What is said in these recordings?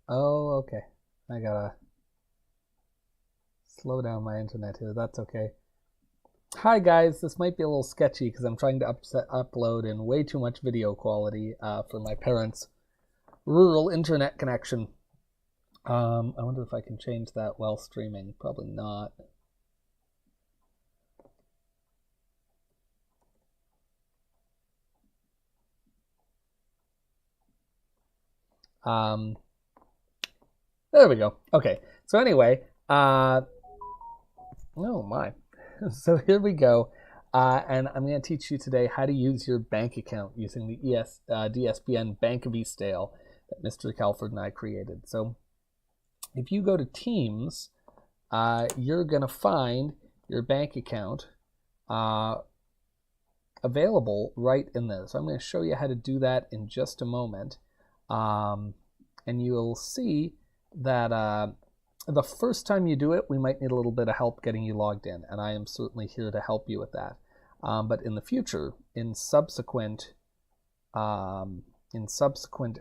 Oh, okay. I gotta slow down my internet here. That's okay. Hi guys, this might be a little sketchy because I'm trying to upload in way too much video quality for my parents' rural internet connection. I wonder if I can change that while streaming. Probably not. Um, there we go. Okay. So anyway, oh my. So here we go. And I'm going to teach you today how to use your bank account using the DSPN Bank of Eastdale that Mr. Calford and I created. So if you go to Teams, you're going to find your bank account available right in there. So I'm going to show you how to do that in just a moment. And you'll see that the first time you do it, we might need a little bit of help getting you logged in, and I am certainly here to help you with that. But in the future, in subsequent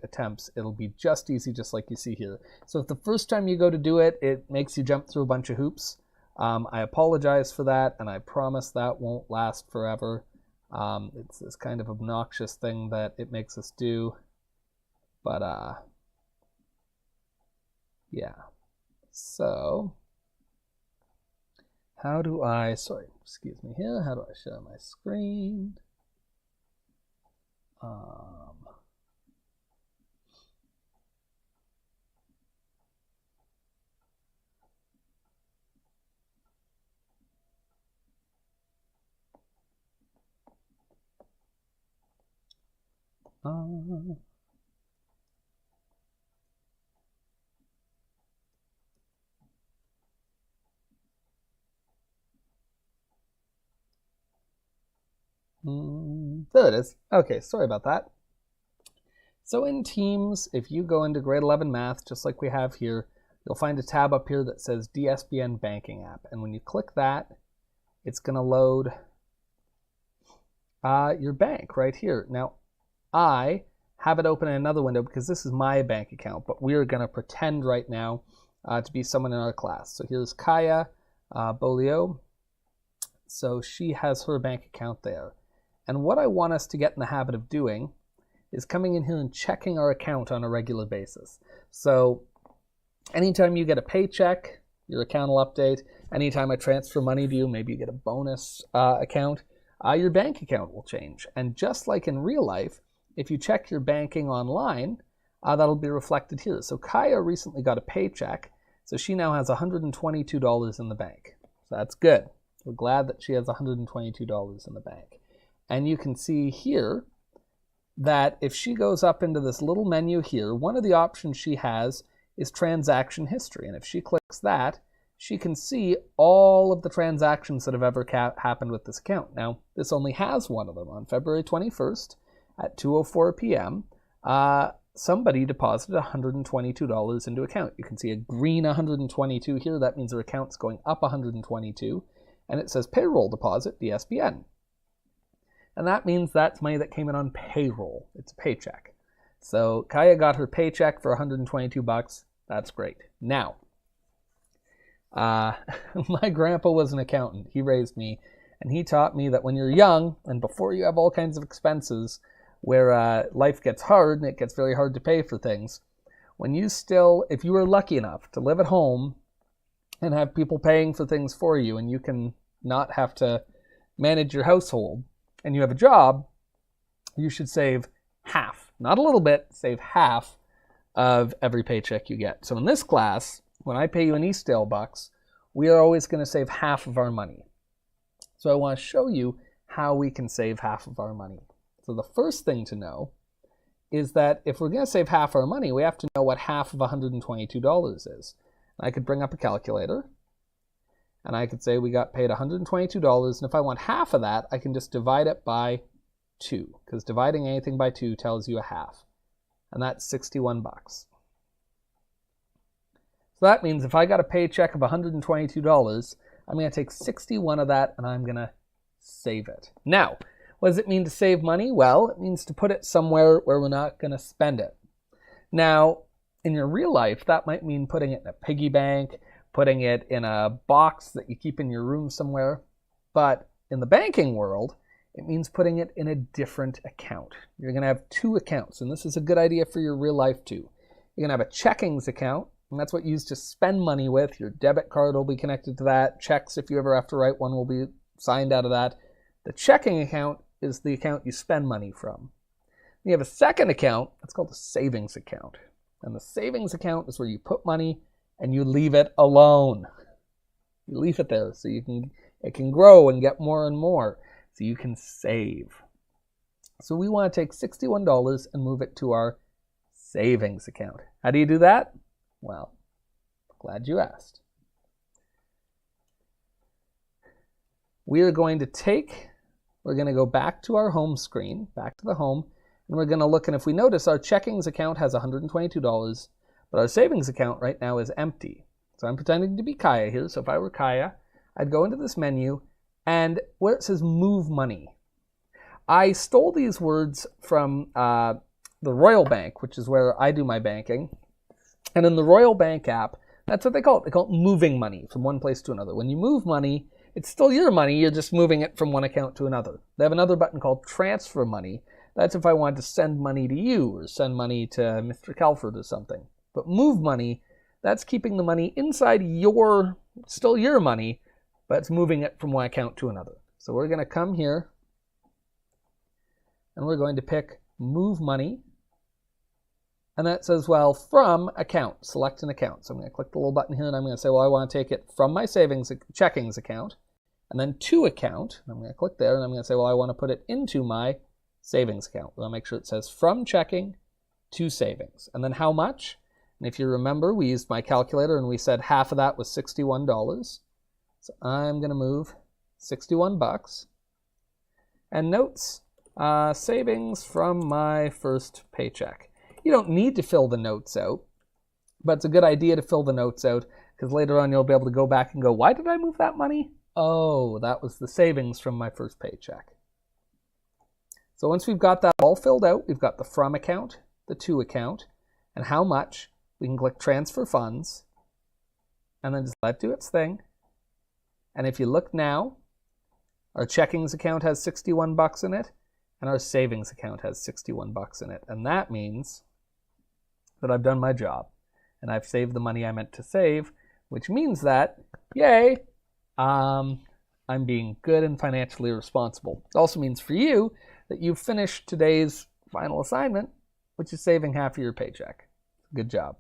attempts, it'll be just easy, just like you see here. So if the first time you go to do it, it makes you jump through a bunch of hoops, I apologize for that, and I promise that won't last forever. It's this kind of obnoxious thing that it makes us do, but yeah. So how do I, sorry, excuse me here, how do I share my screen? There it is. Okay, sorry about that. So in Teams, if you go into grade 11 math, just like we have here, you'll find a tab up here that says DSPN Banking App. And when you click that, it's going to load your bank right here. Now, I have it open in another window because this is my bank account, but we're going to pretend right now to be someone in our class. So here's Kaya Bolio. So she has her bank account there. And what I want us to get in the habit of doing is coming in here and checking our account on a regular basis. So anytime you get a paycheck, your account will update. Anytime I transfer money to you, maybe you get a bonus account, your bank account will change. And just like in real life, if you check your banking online, that'll be reflected here. So Kaya recently got a paycheck, so she now has $122 in the bank. So that's good. We're glad that she has $122 in the bank. And you can see here that if she goes up into this little menu here, one of the options she has is transaction history. And if she clicks that, she can see all of the transactions that have ever happened with this account. Now, this only has one of them. On February 21st at 2:04 p.m., somebody deposited $122 into account. You can see a green 122 here. That means their account's going up 122. And it says payroll deposit, DSPN. And that means that's money that came in on payroll. It's a paycheck. So Kaya got her paycheck for $122. That's great. Now, my grandpa was an accountant. He raised me, and he taught me that when you're young and before you have all kinds of expenses where life gets hard and it gets very hard to pay for things, when you still, if you were lucky enough to live at home and have people paying for things for you and you can not have to manage your household, and you have a job, you should save half, not a little bit, save half of every paycheck you get. So in this class, when I pay you an Eastdale bucks, we are always going to save half of our money. So I want to show you how we can save half of our money. So the first thing to know is that if we're going to save half our money, we have to know what half of $122 is. I could bring up a calculator, and I could say we got paid $122, and if I want half of that, I can just divide it by 2, because dividing anything by 2 tells you a half, and that's 61 bucks. So that means if I got a paycheck of $122, I'm going to take 61 of that, and I'm going to save it. Now, what does it mean to save money? Well, it means to put it somewhere where we're not going to spend it. Now, in your real life, that might mean putting it in a piggy bank, putting it in a box that you keep in your room somewhere. But in the banking world, it means putting it in a different account. You're going to have two accounts, and this is a good idea for your real life too. You're going to have a checkings account, and that's what you use to spend money with. Your debit card will be connected to that. Checks, if you ever have to write one, will be signed out of that. The checking account is the account you spend money from. You have a second account, that's called a savings account. And the savings account is where you put money and you leave it alone. You leave it there so it can grow and get more and more, so you can save. So we want to take $61 and move it to our savings account. How do you do that? Well, glad you asked. We're going to go back to our home screen, back to the home, and we're going to look, and if we notice, our checkings account has $122, but our savings account right now is empty. So I'm pretending to be Kaya here, so if I were Kaya, I'd go into this menu, and where it says Move Money, I stole these words from the Royal Bank, which is where I do my banking, and in the Royal Bank app, that's what they call it. They call it moving money from one place to another. When you move money, it's still your money, you're just moving it from one account to another. They have another button called Transfer Money. That's if I wanted to send money to you or send money to Mr. Calford or something. But Move Money, that's keeping the money inside still your money, but it's moving it from one account to another. So we're going to come here, and we're going to pick Move Money. And that says, well, from account, select an account. So I'm going to click the little button here, and I'm going to say, well, I want to take it from my checkings account, and then to account. I'm going to click there, and I'm going to say, well, I want to put it into my savings account. We'll make sure it says from checking to savings. And then how much? And if you remember, we used my calculator, and we said half of that was $61. So I'm going to move $61. And notes, savings from my first paycheck. You don't need to fill the notes out, but it's a good idea to fill the notes out because later on you'll be able to go back and go, why did I move that money? Oh, that was the savings from my first paycheck. So once we've got that all filled out, we've got the from account, the to account, and how much, we can click transfer funds and then just let it do its thing. And if you look now, our checkings account has $61 in it and our savings account has $61 in it. And that means that I've done my job and I've saved the money I meant to save, which means that, yay, I'm being good and financially responsible. It also means for you that you've finished today's final assignment, which is saving half of your paycheck. Good job.